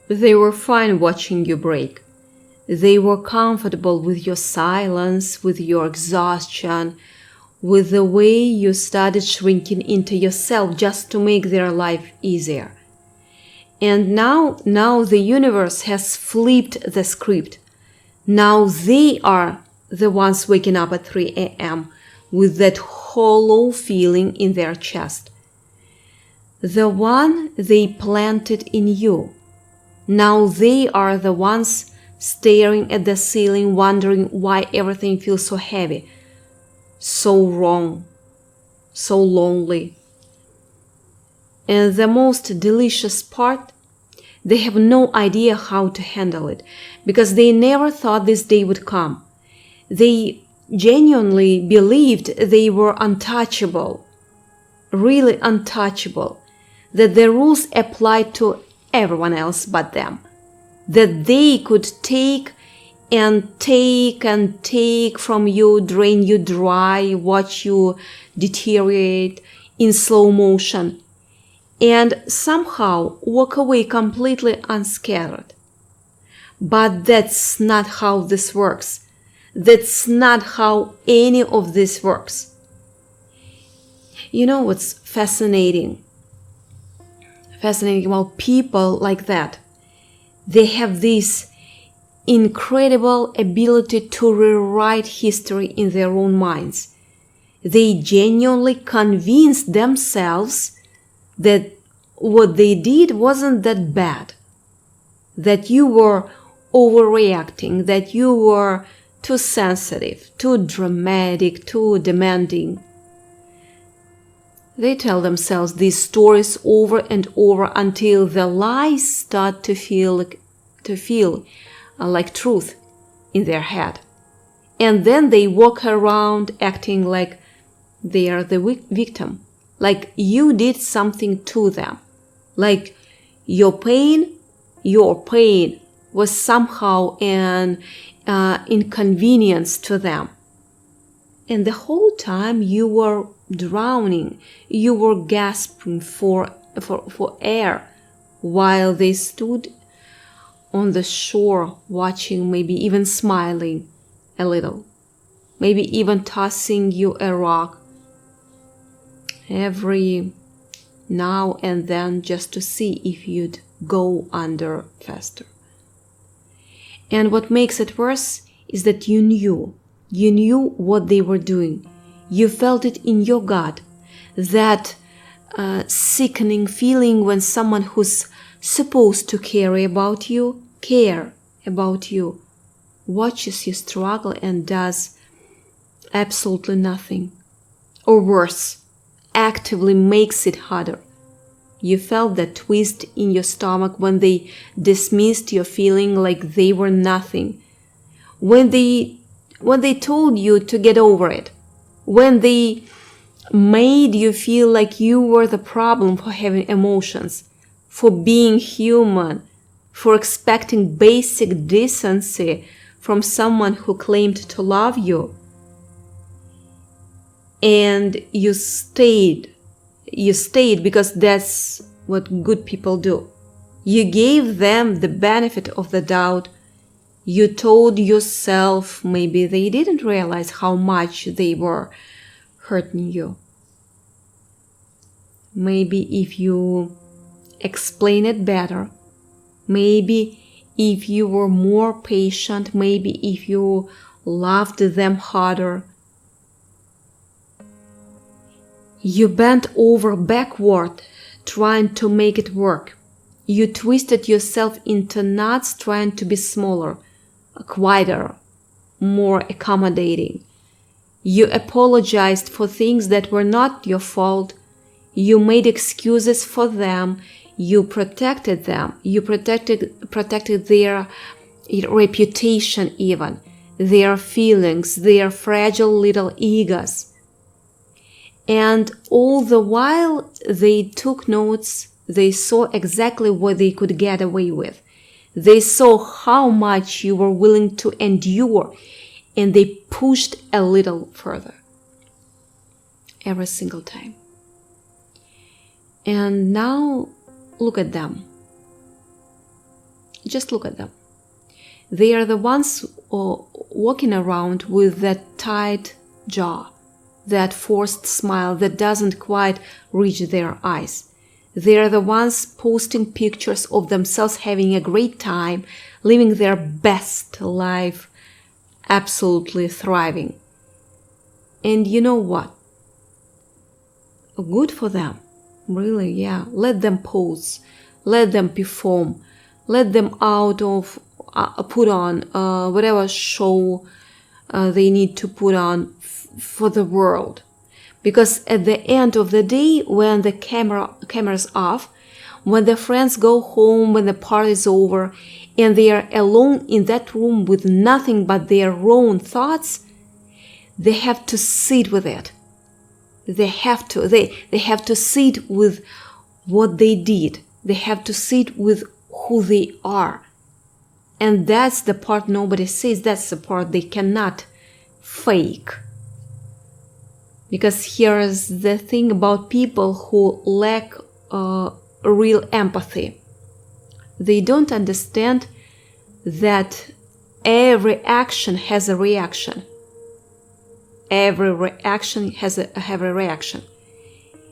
They were fine watching you break. They were comfortable with your silence, with your exhaustion, with the way you started shrinking into yourself just to make their life easier. And now the universe has flipped the script. Now they are the ones waking up at 3 a.m. with that hollow feeling in their chest. The one they planted in you. Now they are the ones staring at the ceiling, wondering why everything feels so heavy, so wrong, so lonely. And the most delicious part, they have no idea how to handle it because they never thought this day would come. They genuinely believed they were untouchable, really untouchable, that the rules applied to everyone else but them, that they could take and take and take from you, drain you dry, watch you deteriorate in slow motion, and somehow walk away completely unscattered. But that's not how this works. That's not how any of this works. You know what's fascinating? Fascinating about people like that. They have this incredible ability to rewrite history in their own minds. They genuinely convince themselves that what they did wasn't that bad, that you were overreacting, that you were too sensitive, too dramatic, too demanding. They tell themselves these stories over and over until the lies start to feel like truth in their head. And then they walk around acting like they are the victim, like you did something to them, like your pain was somehow an inconvenience to them. And the whole time you were drowning, you were gasping for air while they stood on the shore watching, maybe even smiling a little, maybe even tossing you a rock every now and then just to see if you'd go under faster. And what makes it worse is that you knew what they were doing. You felt it in your gut, that sickening feeling when someone who's supposed to care about you, watches you struggle and does absolutely nothing. Or worse, actively makes it harder. You felt that twist in your stomach when they dismissed your feeling like they were nothing. When they told you to get over it. When they made you feel like you were the problem for having emotions, for being human, for expecting basic decency from someone who claimed to love you. And you stayed because that's what good people do. You gave them the benefit of the doubt. You told yourself maybe they didn't realize how much they were hurting you. Maybe if you explain it better, maybe if you were more patient, maybe if you loved them harder. You bent over backward trying to make it work. You twisted yourself into knots trying to be smaller, quieter, more accommodating. You apologized for things that were not your fault. You made excuses for them. You protected them. You protected their reputation even, their feelings, their fragile little egos. And all the while they took notes, they saw exactly what they could get away with. They saw how much you were willing to endure, and they pushed a little further every single time. And now look at them. Just look at them. They are the ones walking around with that tight jaw, that forced smile that doesn't quite reach their eyes. They are the ones posting pictures of themselves having a great time, living their best life, absolutely thriving. And you know what? Good for them. Really, yeah. Let them pose. Let them perform. Let them put on whatever show they need to put on for the world. Because at the end of the day, when the camera's off, when the friends go home, when the party's over, and they are alone in that room with nothing but their own thoughts, they have to sit with it. They have to sit with what they did. They have to sit with who they are. And that's the part nobody sees. That's the part they cannot fake. Because here's the thing about people who lack real empathy. They don't understand that every action has a reaction. Every reaction has a reaction.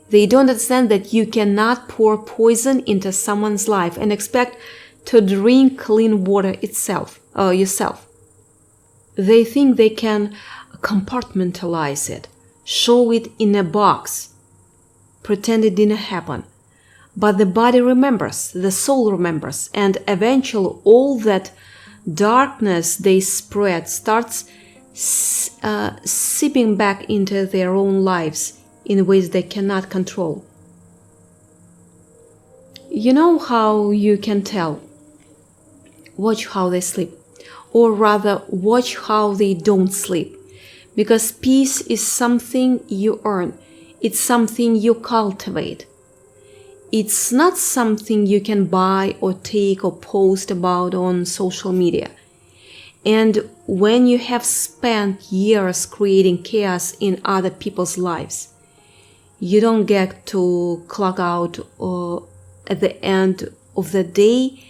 They don't understand that you cannot pour poison into someone's life and expect to drink clean water yourself. They think they can compartmentalize it, show it in a box, pretend it didn't happen. But the body remembers, the soul remembers, and eventually all that darkness they spread starts seeping back into their own lives in ways they cannot control. You know how you can tell? Watch how they sleep, or rather watch how they don't sleep. Because peace is something you earn. It's something you cultivate. It's not something you can buy or take or post about on social media. And when you have spent years creating chaos in other people's lives, you don't get to clock out at the end of the day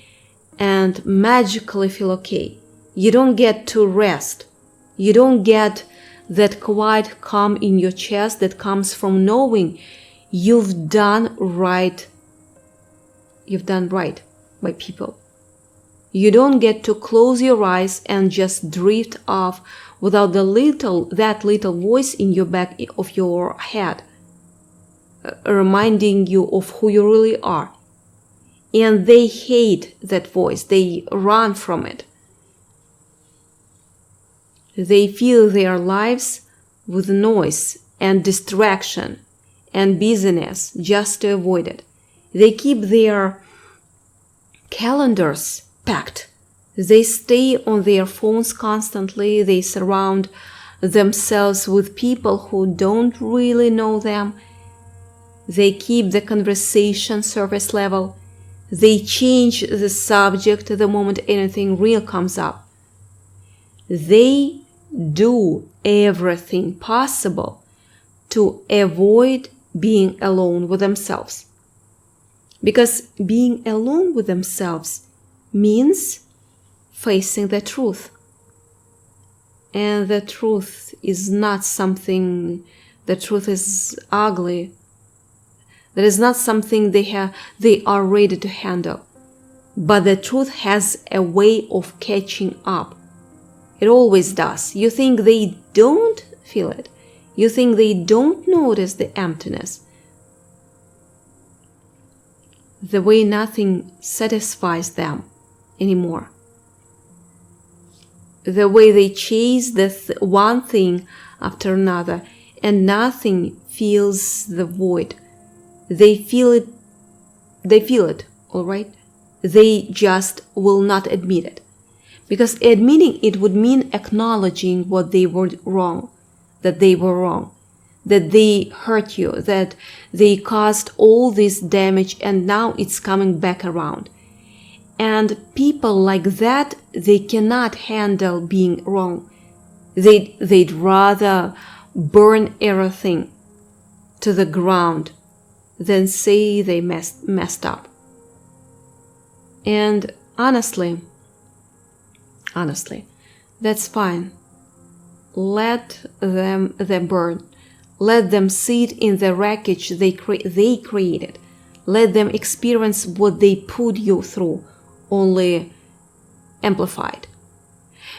and magically feel okay. You don't get to rest. You don't get that quiet calm in your chest that comes from knowing you've done right. You've done right by people. You don't get to close your eyes and just drift off without that little voice in your back of your head, reminding you of who you really are. And they hate that voice. They run from it. They fill their lives with noise and distraction and busyness just to avoid it. They keep their calendars packed. They stay on their phones constantly. They surround themselves with people who don't really know them. They keep the conversation surface level. They change the subject the moment anything real comes up. They do everything possible to avoid being alone with themselves. Because being alone with themselves means facing the truth. And the truth is not something, the truth is ugly. That is not something they are ready to handle. But the truth has a way of catching up. It always does. You think they don't feel it. You think they don't notice the emptiness. The way nothing satisfies them anymore. The way they chase one thing after another and nothing fills the void. They feel it, all right? They just will not admit it. Because admitting it would mean acknowledging what they were wrong, that they were wrong, that they hurt you, that they caused all this damage and now it's coming back around. And people like that, they cannot handle being wrong. They'd rather burn everything to the ground than say they messed up. And honestly, that's fine. Let them burn. Let them sit in the wreckage they created. Let them experience what they put you through, only amplified.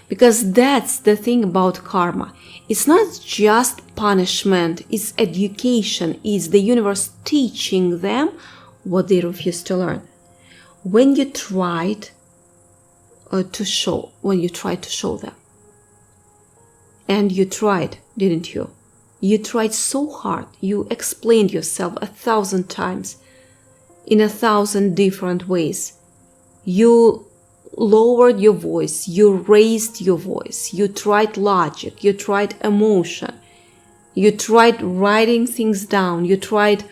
Because that's the thing about karma. It's not just punishment, it's education, it's the universe teaching them what they refuse to learn. When you tried to show them, and you tried, didn't you? You tried so hard. You explained yourself 1,000 times in 1,000 different ways. You lowered your voice. You raised your voice. You tried logic. You tried emotion. You tried writing things down. You tried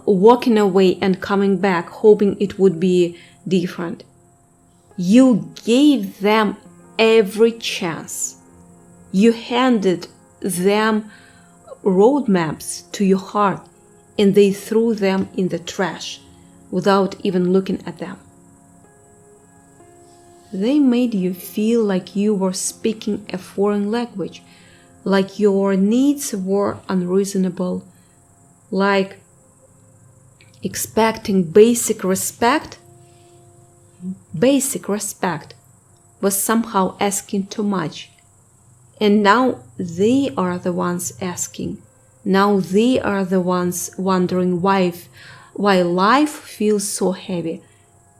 walking away and coming back, hoping it would be different. You gave them every chance. You handed them roadmaps to your heart, and they threw them in the trash without even looking at them. They made you feel like you were speaking a foreign language, like your needs were unreasonable, like expecting basic respect was somehow asking too much. And now they are the ones asking. Now they are the ones wondering why life feels so heavy.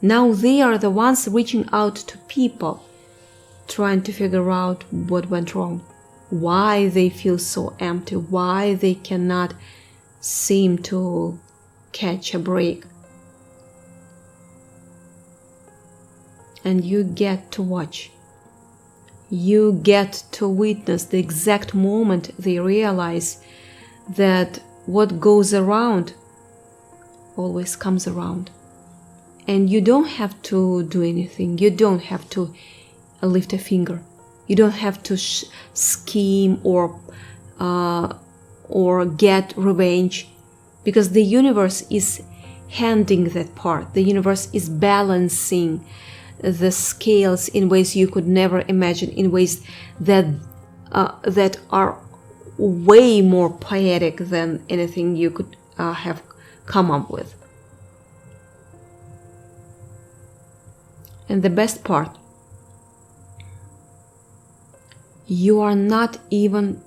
Now they are the ones reaching out to people, trying to figure out what went wrong, why they feel so empty, why they cannot seem to catch a break. And you get to watch. You get to witness the exact moment they realize that what goes around always comes around. And you don't have to do anything. You don't have to lift a finger. You don't have to scheme or get revenge, because the universe is handing that part. The universe is balancing the scales in ways you could never imagine, in ways that are way more poetic than anything you could have come up with. And the best part, you are not even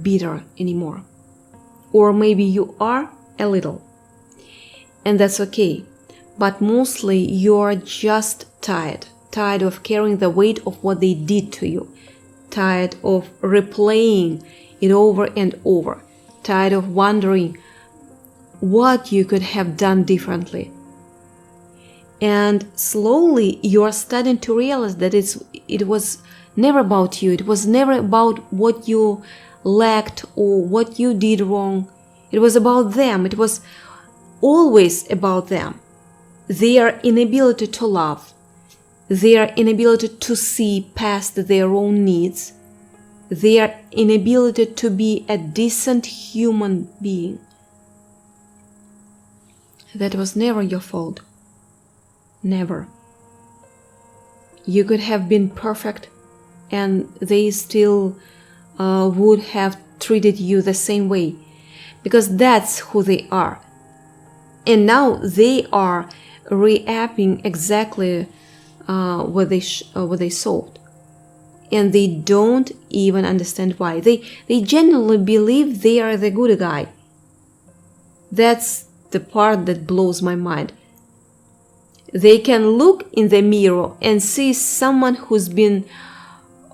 bitter anymore. Or maybe you are a little. And that's okay. But mostly you're just tired of carrying the weight of what they did to you, tired of replaying it over and over, tired of wondering what you could have done differently. And slowly you're starting to realize that it was never about you. It was never about what you lacked or what you did wrong. It was about them. It was always about them. Their inability to love, their inability to see past their own needs, their inability to be a decent human being. That was never your fault. Never. You could have been perfect and they still would have treated you the same way, because that's who they are. And now they are reapping exactly what they solved, and they don't even understand why. They genuinely believe they are the good guy. That's the part that blows my mind. They can look in the mirror and see someone who's been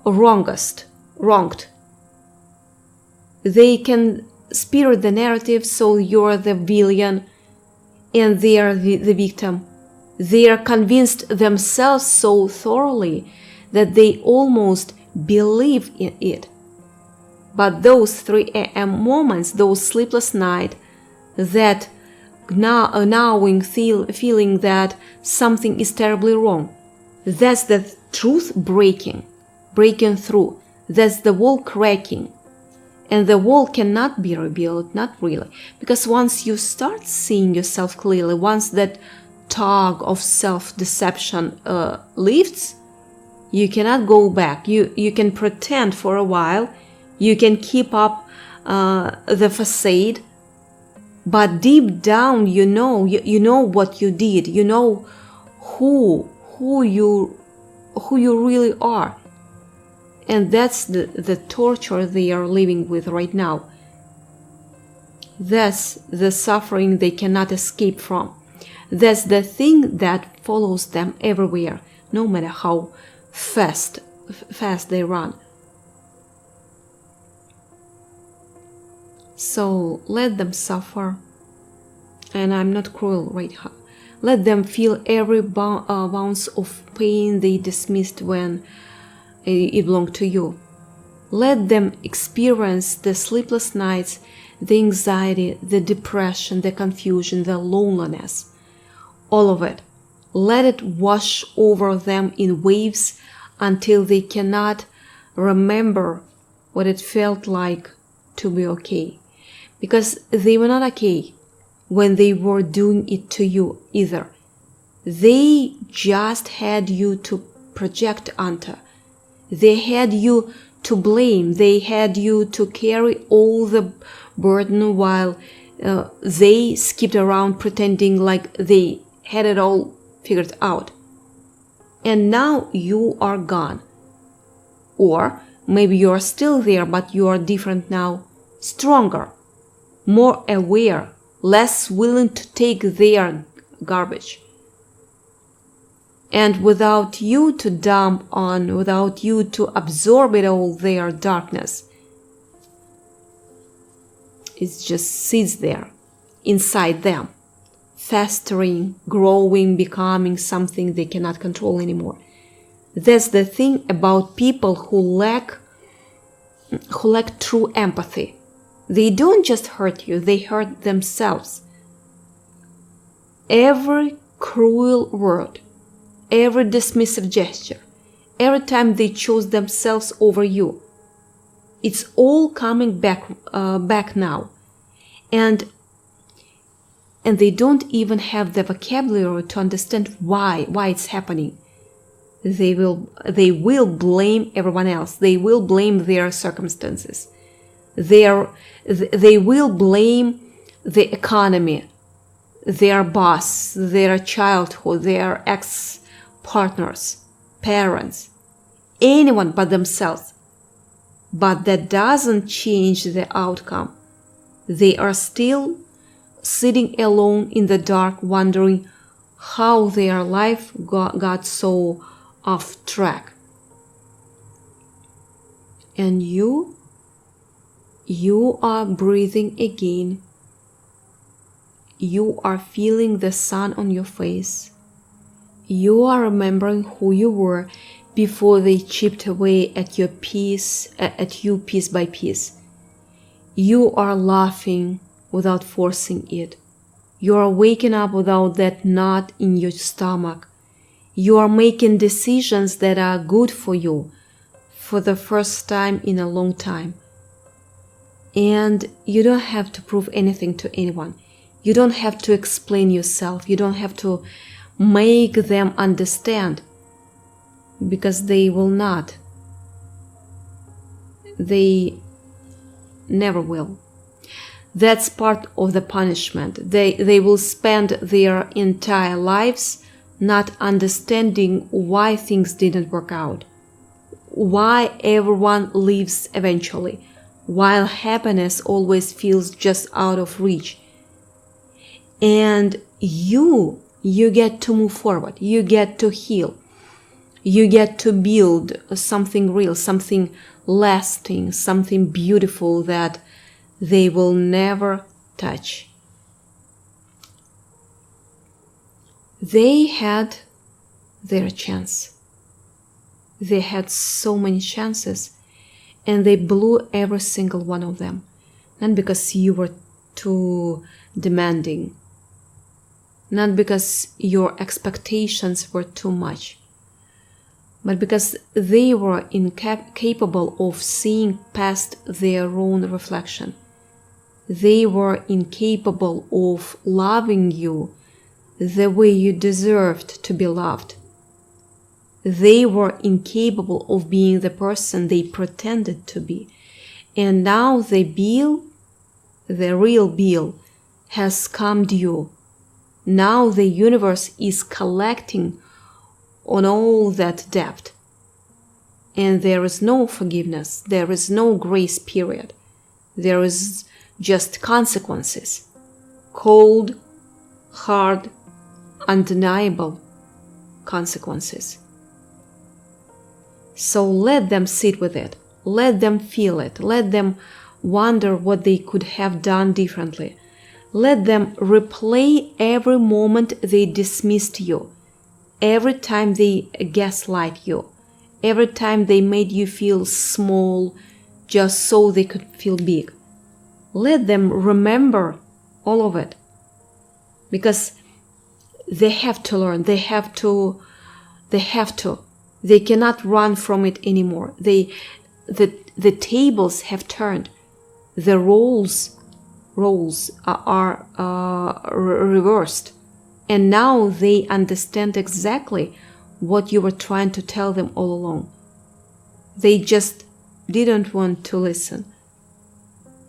wronged. They can spirit the narrative so you're the villain and they are the victim. They are convinced themselves so thoroughly that they almost believe in it. But those 3 a.m. moments, those sleepless nights, that gnawing feeling that something is terribly wrong, that's the truth breaking through. That's the wall cracking. And the wall cannot be rebuilt, not really. Because once you start seeing yourself clearly, once that tug of self-deception lifts, you cannot go back. You can pretend for a while, you can keep up the facade, but deep down you know what you did. You know who you really are. And that's the torture they are living with right now. That's the suffering they cannot escape from. That's the thing that follows them everywhere, no matter how fast they run. So let them suffer. And I'm not cruel right now. Let them feel every ounce of pain they dismissed when it belonged to you. Let them experience the sleepless nights, the anxiety, the depression, the confusion, the loneliness. All of it. Let it wash over them in waves until they cannot remember what it felt like to be okay. Because they were not okay when they were doing it to you either. They just had you to project onto. They had you to blame. They had you to carry all the burden while they skipped around pretending like they had it all figured out. And now you are gone. Or maybe you are still there, but you are different now, stronger, more aware, less willing to take their garbage. And without you to dump on, without you to absorb it all, their darkness, it just sits there inside them, festering, growing, becoming something they cannot control anymore. That's the thing about people who lack true empathy. They don't just hurt you, they hurt themselves. Every cruel word, every dismissive gesture, every time they chose themselves over you, it's all coming back now. And they don't even have the vocabulary to understand why it's happening. They will blame everyone else. They will blame their circumstances. They will blame the economy, their boss, their childhood, their ex-partners, parents, anyone but themselves. But that doesn't change the outcome. They are still sitting alone in the dark, wondering how their life got so off track. And you are breathing again. You are feeling the sun on your face. You are remembering who you were before they chipped away at you piece by piece. You are laughing without forcing it. You are waking up without that knot in your stomach. You are making decisions that are good for you for the first time in a long time. And you don't have to prove anything to anyone. You don't have to explain yourself. You don't have to make them understand, because they will not. They never will. That's part of the punishment. They will spend their entire lives not understanding why things didn't work out, why everyone leaves eventually, while happiness always feels just out of reach. And you get to move forward. You get to heal. You get to build something real, something lasting, something beautiful that they will never touch. They had their chance. They had so many chances, and they blew every single one of them. Not because you were too demanding, not because your expectations were too much, but because they were incapable of seeing past their own reflection. They were incapable of loving you the way you deserved to be loved. They were incapable of being the person they pretended to be. And now the bill, the real bill, has come due. Now the universe is collecting on all that debt. And there is no forgiveness. There is no grace period. There is just consequences. Cold, hard, undeniable consequences. So let them sit with it. Let them feel it. Let them wonder what they could have done differently. Let them replay every moment they dismissed you, every time they gaslight you, every time they made you feel small just so they could feel big. Let them remember all of it, because they have to learn. They have to. They cannot run from it anymore. The tables have turned. The roles are reversed. And now they understand exactly what you were trying to tell them all along. They just didn't want to listen.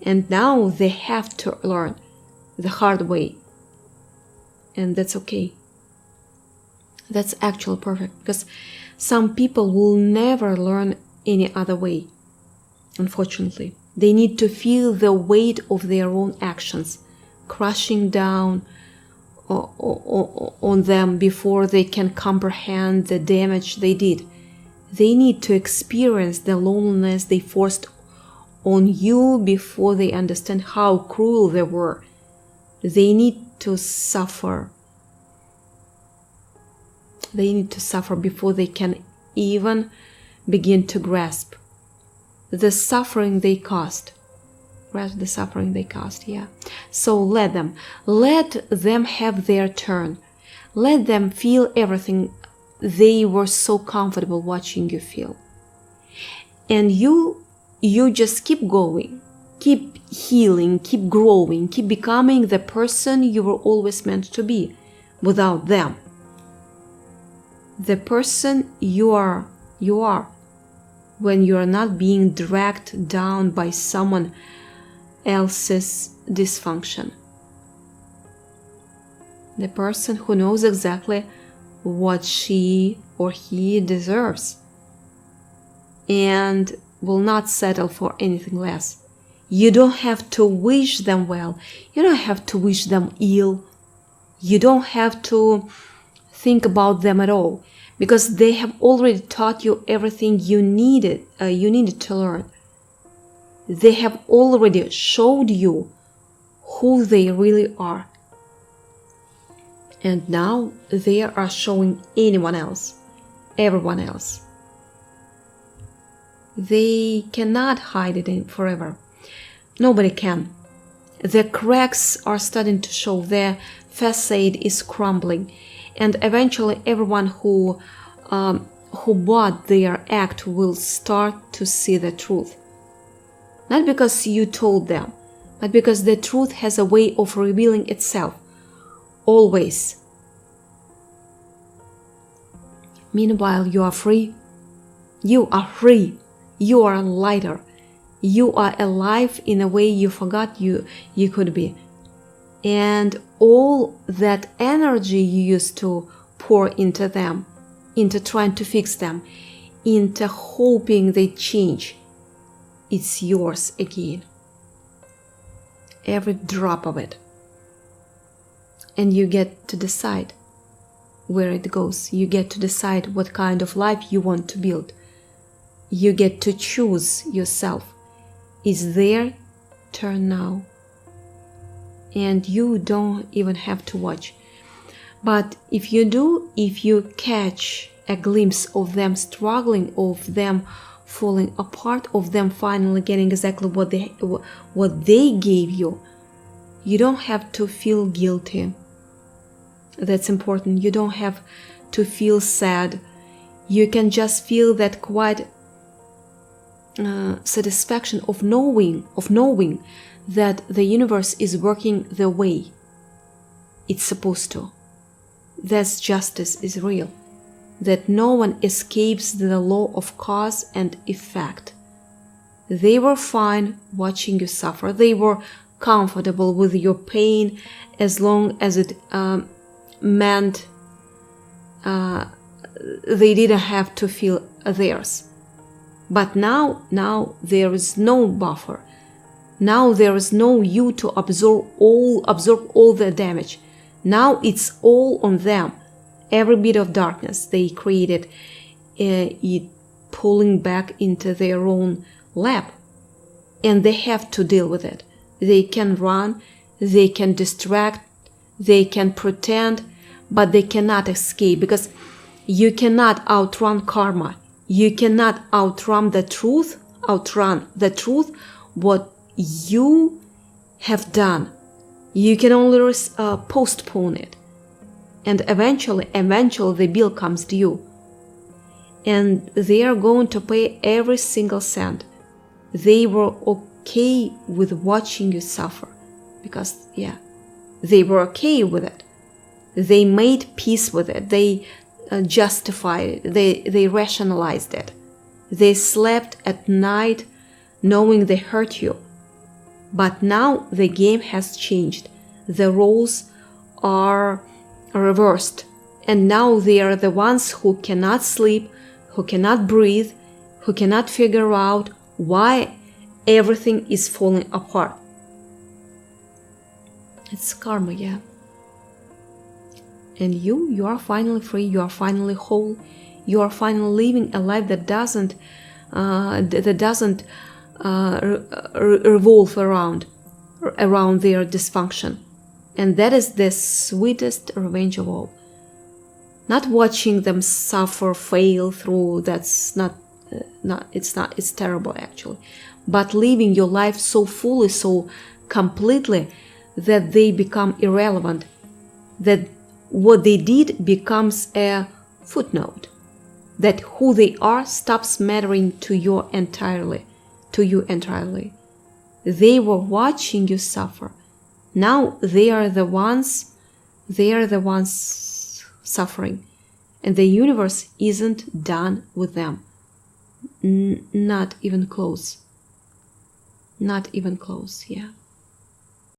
And now they have to learn the hard way. And that's okay. That's actually perfect, because some people will never learn any other way. Unfortunately, they need to feel the weight of their own actions crushing down on them before they can comprehend the damage they did. They need to experience the loneliness they forced on you before they understand how cruel they were. They need to suffer. They need to suffer before they can even begin to grasp the suffering they caused. Grasp the suffering they caused, yeah. So let them have their turn. Let them feel everything they were so comfortable watching you feel. And you just keep going, keep healing, keep growing, keep becoming the person you were always meant to be without them. The person you are when you are not being dragged down by someone else's dysfunction. The person who knows exactly what she or he deserves and will not settle for anything less. You don't have to wish them well. You don't have to wish them ill. You don't have to think about them at all, because they have already taught you everything you needed to learn. They have already showed you who they really are. And now they are showing everyone else. They cannot hide it forever. Nobody can. The cracks are starting to show. Their facade is crumbling. And eventually everyone who bought their act will start to see the truth. Not because you told them, but because the truth has a way of revealing itself. Always. Meanwhile, you are free. You are free. You are lighter. You are alive in a way you forgot you could be. And all that energy you used to pour into them, into trying to fix them, into hoping they change, it's yours again. Every drop of it. And you get to decide where it goes. You get to decide what kind of life you want to build. You get to choose yourself. It's their turn now. And you don't even have to watch. But if you do, if you catch a glimpse of them struggling, of them falling apart, of them finally getting exactly what they gave you, you don't have to feel guilty. That's important. You don't have to feel sad. You can just feel that quiet satisfaction of knowing that the universe is working the way it's supposed to. that justice is real, that no one escapes the law of cause and effect. They were fine watching you suffer. They were comfortable with your pain as long as it meant they didn't have to feel theirs. But now there is no buffer. Now there is no you to absorb all the damage. Now it's all on them. Every bit of darkness they created, it pulling back into their own lap. And they have to deal with it. They can run, they can distract, they can pretend, but they cannot escape, because you cannot outrun karma. You cannot outrun the truth, what you have done. You can only postpone it. And eventually the bill comes due. And they are going to pay every single cent. They were okay with watching you suffer. Because, they were okay with it. They made peace with it. They justified it. They rationalized it. They slept at night knowing they hurt you. But now the game has changed. The roles are reversed. And now they are the ones who cannot sleep, who cannot breathe, who cannot figure out why everything is falling apart. It's karma, yeah. And you are finally free, you are finally whole, you are finally living a life that doesn't revolve around their dysfunction. And that is the sweetest revenge of all. Not watching them suffer, fail through, it's terrible actually. But living your life so fully, so completely, that they become irrelevant, that what they did becomes a footnote, that who they are stops mattering to you entirely. They were watching you suffer. Now they are the ones suffering, and the universe isn't done with them. Not even close. Yeah.